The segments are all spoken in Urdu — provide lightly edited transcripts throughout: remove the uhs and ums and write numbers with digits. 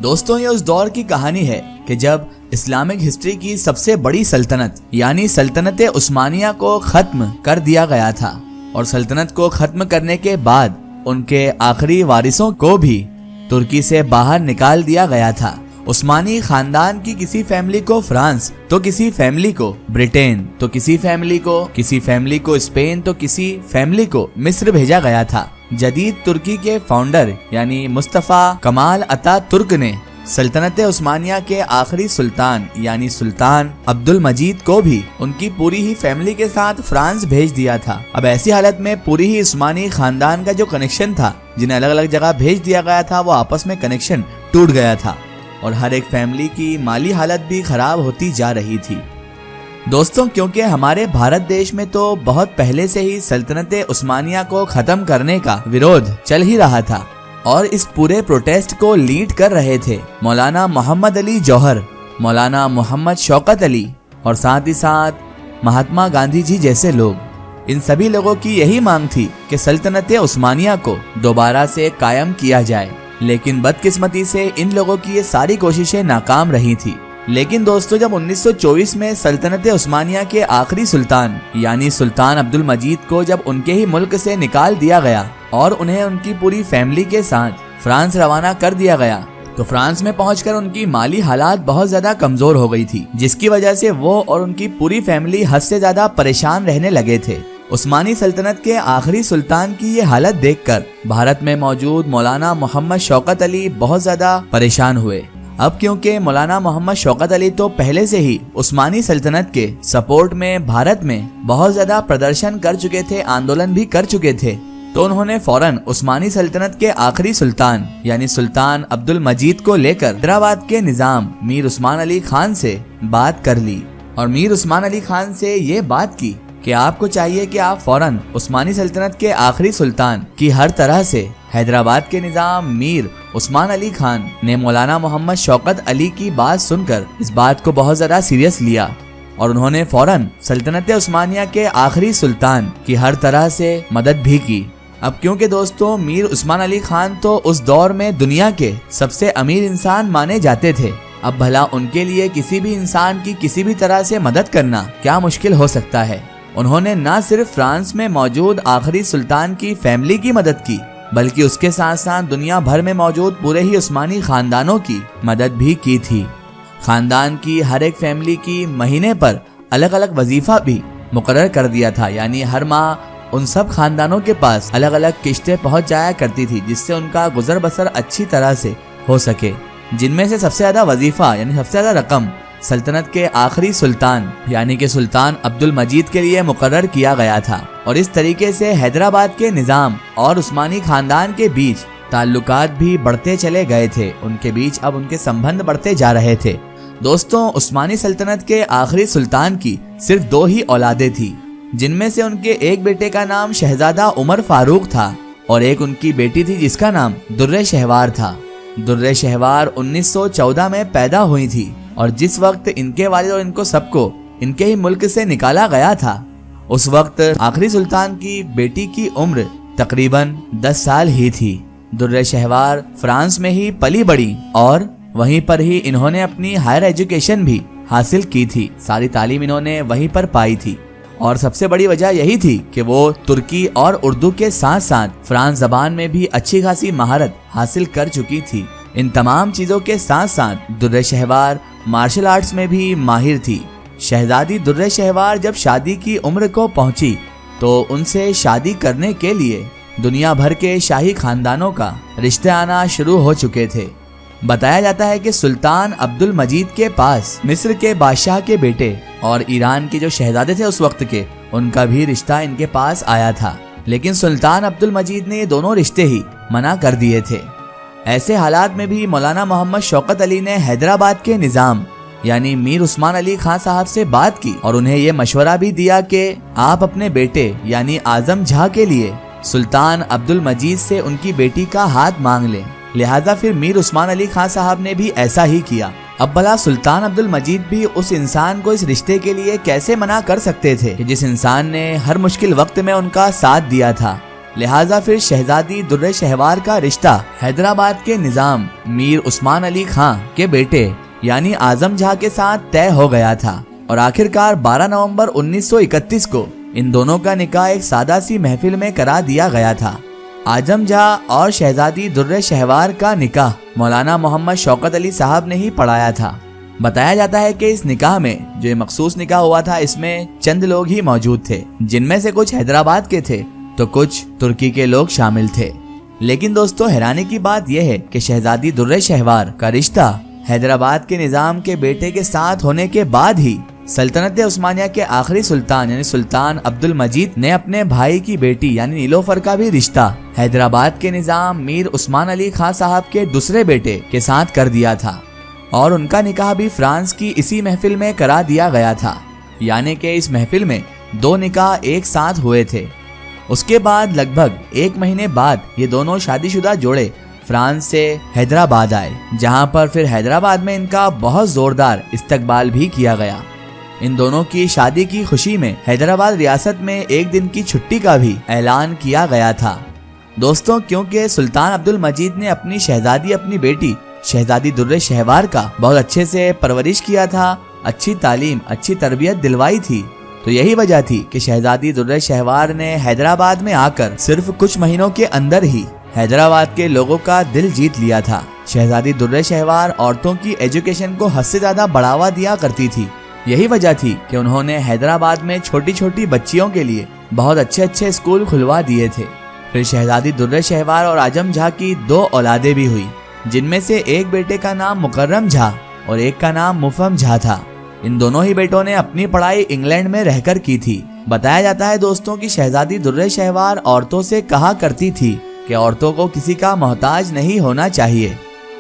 دوستوں یہ اس دور کی کہانی ہے کہ جب اسلامک ہسٹری کی سب سے بڑی سلطنت یعنی سلطنت عثمانیہ کو ختم کر دیا گیا تھا، اور سلطنت کو ختم کرنے کے بعد ان کے آخری وارثوں کو بھی ترکی سے باہر نکال دیا گیا تھا۔ عثمانی خاندان کی کسی فیملی کو فرانس تو کسی فیملی کو برٹین تو کسی فیملی کو اسپین تو کسی فیملی کو مصر بھیجا گیا تھا۔ جدید ترکی کے فاؤنڈر یعنی مصطفیٰ کمال اتا ترک نے سلطنت عثمانیہ کے آخری سلطان یعنی سلطان عبد المجید کو بھی ان کی پوری ہی فیملی کے ساتھ فرانس بھیج دیا تھا۔ اب ایسی حالت میں پوری ہی عثمانی خاندان کا جو کنیکشن تھا، جنہیں الگ الگ جگہ بھیج دیا گیا تھا، وہ آپس میں کنیکشن ٹوٹ گیا تھا، اور ہر ایک فیملی کی مالی حالت بھی خراب ہوتی جا رہی تھی۔ دوستوں کیونکہ ہمارے بھارت دیش میں تو بہت پہلے سے ہی سلطنت عثمانیہ کو ختم کرنے کا ویرودھ چل ہی رہا تھا، اور اس پورے پروٹیسٹ کو لیڈ کر رہے تھے مولانا محمد علی جوہر، مولانا محمد شوکت علی اور ساتھ ہی ساتھ مہاتما گاندھی جی جیسے لوگ۔ ان سبھی لوگوں کی یہی مانگ تھی کہ سلطنت عثمانیہ کو دوبارہ سے قائم کیا جائے، لیکن بدقسمتی سے ان لوگوں کی یہ ساری کوششیں ناکام رہی تھی۔ لیکن دوستو جب 1924 میں سلطنت عثمانیہ کے آخری سلطان یعنی سلطان عبد المجید کو جب ان کے ہی ملک سے نکال دیا گیا اور انہیں ان کی پوری فیملی کے ساتھ فرانس روانہ کر دیا گیا، تو فرانس میں پہنچ کر ان کی مالی حالات بہت زیادہ کمزور ہو گئی تھی، جس کی وجہ سے وہ اور ان کی پوری فیملی حد سے زیادہ پریشان رہنے لگے تھے۔ عثمانی سلطنت کے آخری سلطان کی یہ حالت دیکھ کر بھارت میں موجود مولانا محمد شوکت علی بہت زیادہ پریشان ہوئے۔ اب کیونکہ مولانا محمد شوکت علی تو پہلے سے ہی عثمانی سلطنت کے سپورٹ میں بھارت میں بہت زیادہ پردرشن کر چکے تھے، آندولن بھی کر چکے تھے، تو انہوں نے فوراً عثمانی سلطنت کے آخری سلطان یعنی سلطان عبد المجید کو لے کر حیدرآباد کے نظام میر عثمان علی خان سے بات کر لی، اور میر عثمان علی خان سے یہ بات کی کہ آپ کو چاہیے کہ آپ فوراً عثمانی سلطنت کے آخری سلطان کی ہر طرح سے حیدرآباد کے نظام میر عثمان علی خان نے مولانا محمد شوکت علی کی بات سن کر اس بات کو بہت زیادہ سیریس لیا، اور انہوں نے فوراً سلطنت عثمانیہ کے آخری سلطان کی ہر طرح سے مدد بھی کی۔ اب کیونکہ دوستو میر عثمان علی خان تو اس دور میں دنیا کے سب سے امیر انسان مانے جاتے تھے، اب بھلا ان کے لیے کسی بھی انسان کی کسی بھی طرح سے مدد کرنا کیا مشکل ہو سکتا ہے۔ انہوں نے نہ صرف فرانس میں موجود آخری سلطان کی فیملی کی مدد کی، بلکہ اس کے ساتھ ساتھ دنیا بھر میں موجود پورے ہی عثمانی خاندانوں کی مدد بھی کی تھی۔ خاندان کی ہر ایک فیملی کی مہینے پر الگ الگ وظیفہ بھی مقرر کر دیا تھا، یعنی ہر ماہ ان سب خاندانوں کے پاس الگ الگ قسطیں پہنچ جایا کرتی تھی، جس سے ان کا گزر بسر اچھی طرح سے ہو سکے، جن میں سے سب سے زیادہ وظیفہ یعنی سب سے زیادہ رقم سلطنت کے آخری سلطان یعنی کہ سلطان عبد المجید کے لیے مقرر کیا گیا تھا، اور اس طریقے سے حیدرآباد کے نظام اور عثمانی خاندان کے بیچ تعلقات بھی بڑھتے چلے گئے تھے، ان کے بیچ اب ان کے سمبند بڑھتے جا رہے تھے۔ دوستوں عثمانی سلطنت کے آخری سلطان کی صرف 2 ہی اولادیں تھیں، جن میں سے ان کے ایک بیٹے کا نام شہزادہ عمر فاروق تھا، اور ایک ان کی بیٹی تھی جس کا نام در شہوار تھا۔ در شہوار 1914 میں پیدا ہوئی تھی، اور جس وقت ان کے والد اور ان کو سب کو ان کے ہی ملک سے نکالا گیا تھا، اس وقت آخری سلطان کی بیٹی کی عمر تقریباً 10 سال ہی تھی۔ در شہوار فرانس میں ہی پلی بڑی، اور وہیں پر ہی انہوں نے اپنی ہائر ایجوکیشن بھی حاصل کی تھی، ساری تعلیم انہوں نے وہیں پر پائی تھی، اور سب سے بڑی وجہ یہی تھی کہ وہ ترکی اور اردو کے ساتھ ساتھ فرانس زبان میں بھی اچھی خاصی مہارت حاصل کر چکی تھی۔ ان تمام چیزوں کے ساتھ ساتھ در شہوار مارشل آرٹس میں بھی ماہر تھی۔ شہزادی در شہوار جب شادی کی عمر کو پہنچی تو ان سے شادی کرنے کے لیے دنیا بھر کے شاہی خاندانوں کا رشتے آنا شروع ہو چکے تھے۔ بتایا جاتا ہے کہ سلطان عبد المجید کے پاس مصر کے بادشاہ کے بیٹے اور ایران کے جو شہزادے تھے اس وقت کے، ان کا بھی رشتہ ان کے پاس آیا تھا، لیکن سلطان عبد المجید نے یہ دونوں رشتے ہی منع کر دیے تھے۔ ایسے حالات میں بھی مولانا محمد شوکت علی نے حیدرآباد کے نظام یعنی میر عثمان علی خان صاحب سے بات کی، اور انہیں یہ مشورہ بھی دیا کہ آپ اپنے بیٹے یعنی اعظم جھا کے لیے سلطان عبد المجید سے ان کی بیٹی کا ہاتھ مانگ لیں۔ لہذا پھر میر عثمان علی خان صاحب نے بھی ایسا ہی کیا۔ اب بھلا سلطان عبد المجید بھی اس انسان کو اس رشتے کے لیے کیسے منع کر سکتے تھے کہ جس انسان نے ہر مشکل وقت میں ان کا ساتھ دیا تھا، لہٰذا پھر شہزادی در شہوار کا رشتہ حیدرآباد کے نظام میر عثمان علی خان کے بیٹے یعنی اعظم جہاں کے ساتھ طے ہو گیا تھا اور آخرکار 12 نومبر 1931 کو ان دونوں کا نکاح ایک سادہ سی محفل میں کرا دیا گیا تھا۔ اعظم جہاں اور شہزادی در شہوار کا نکاح مولانا محمد شوکت علی صاحب نے ہی پڑھایا تھا۔ بتایا جاتا ہے کہ اس نکاح میں جو مخصوص نکاح ہوا تھا اس میں چند لوگ ہی موجود تھے، جن میں سے کچھ حیدرآباد کے تھے تو کچھ ترکی کے لوگ شامل تھے۔ لیکن دوستو حیرانے کی بات یہ ہے کہ شہزادی در شہوار کا رشتہ حیدرآباد کے نظام کے بیٹے کے ساتھ ہونے کے بعد ہی سلطنت عثمانیہ کے آخری سلطان یعنی سلطان عبد المجید نے اپنے بھائی کی بیٹی یعنی نیلوفر کا بھی رشتہ حیدرآباد کے نظام میر عثمان علی خان صاحب کے دوسرے بیٹے کے ساتھ کر دیا تھا اور ان کا نکاح بھی فرانس کی اسی محفل میں کرا دیا گیا تھا، یعنی کہ اس محفل میں 2 نکاح ایک ساتھ ہوئے تھے۔ اس کے بعد لگ بھگ 1 مہینے بعد یہ دونوں شادی شدہ جوڑے فرانس سے حیدرآباد آئے، جہاں پر پھر حیدرآباد میں ان کا بہت زوردار استقبال بھی کیا گیا۔ ان دونوں کی شادی کی خوشی میں حیدرآباد ریاست میں 1 دن کی چھٹی کا بھی اعلان کیا گیا تھا۔ دوستوں کیونکہ سلطان عبد المجید نے اپنی بیٹی شہزادی در شہوار کا بہت اچھے سے پرورش کیا تھا، اچھی تعلیم اچھی تربیت دلوائی تھی، تو یہی وجہ تھی کہ شہزادی در شہوار نے حیدرآباد میں آ کر صرف کچھ مہینوں کے اندر ہی حیدرآباد کے لوگوں کا دل جیت لیا تھا۔ شہزادی در شہوار عورتوں کی ایجوکیشن کو حد سے زیادہ بڑھاوا دیا کرتی تھی، یہی وجہ تھی کہ انہوں نے حیدرآباد میں چھوٹی چھوٹی بچیوں کے لیے بہت اچھے اسکول کھلوا دیے تھے۔ پھر شہزادی در شہوار اور اعظم جہاں کی 2 اولادیں بھی ہوئی، جن میں سے ایک بیٹے کا نام مکرم جھا اور ایک کا نام مفہم جھا تھا۔ ان دونوں ہی بیٹوں نے اپنی پڑھائی انگلینڈ میں رہ کر کی تھی۔ بتایا جاتا ہے دوستوں کی شہزادی در شہوار عورتوں سے کہا کرتی تھی کہ عورتوں کو کسی کا محتاج نہیں ہونا چاہیے،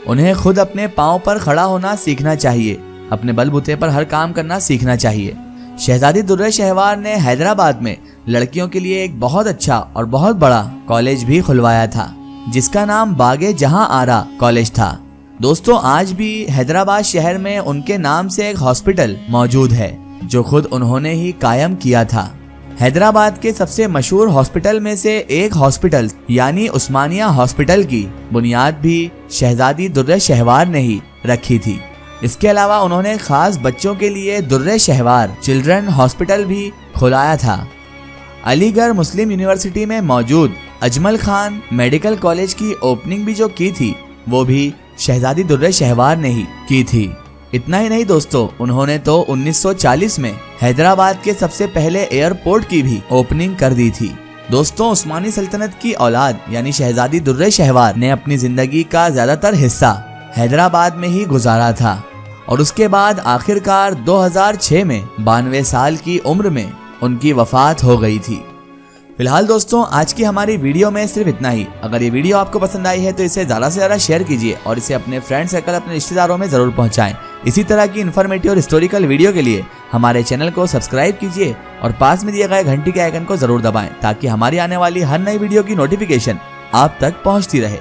انہیں خود اپنے پاؤں پر کھڑا ہونا سیکھنا چاہیے، اپنے بل بوتے پر ہر کام کرنا سیکھنا چاہیے۔ شہزادی در شہوار نے حیدرآباد میں لڑکیوں کے لیے ایک بہت اچھا اور بہت بڑا کالج بھی کھلوایا تھا، جس کا نام باغ جہاں آرا کالج تھا۔ دوستو آج بھی حیدرآباد شہر میں ان کے نام سے ایک ہاسپٹل موجود ہے جو خود انہوں نے ہی قائم کیا تھا۔ حیدرآباد کے سب سے مشہور ہاسپٹل میں سے ایک ہاسپٹل یعنی عثمانیہ ہاسپٹل کی بنیاد بھی شہزادی در شہوار نے ہی رکھی تھی۔ اس کے علاوہ انہوں نے خاص بچوں کے لیے در شہوار چلڈرن ہاسپٹل بھی کھلایا تھا۔ علی گڑھ مسلم یونیورسٹی میں موجود اجمل خان میڈیکل کالج کی اوپننگ بھی جو کی تھی وہ بھی شہزادی در شہوار نے ہی کی تھی۔ اتنا ہی نہیں دوستو، انہوں نے تو 1940 میں حیدرآباد کے سب سے پہلے ایئرپورٹ کی بھی اوپننگ کر دی تھی۔ دوستو عثمانی سلطنت کی اولاد یعنی شہزادی در شہوار نے اپنی زندگی کا زیادہ تر حصہ حیدرآباد میں ہی گزارا تھا اور اس کے بعد آخرکار 2006 میں 92 سال کی عمر میں ان کی وفات ہو گئی تھی۔ فی الحال دوستوں آج کی ہماری ویڈیو میں صرف اتنا ہی۔ اگر یہ ویڈیو آپ کو پسند آئی ہے تو اسے زیادہ سے زیادہ شیئر کیجیے اور اسے اپنے فرینڈ سرکل اپنے رشتہ داروں میں ضرور پہنچائیں۔ اسی طرح کی انفارمیٹیو اور ہسٹوریکل ویڈیو کے لیے ہمارے چینل کو سبسکرائب کیجیے اور پاس میں دیے گئے گھنٹی کے آئیکن کو ضرور دبائیں تاکہ ہماری آنے والی ہر نئی ویڈیو کی نوٹیفیکیشن آپ تک پہنچتی رہے۔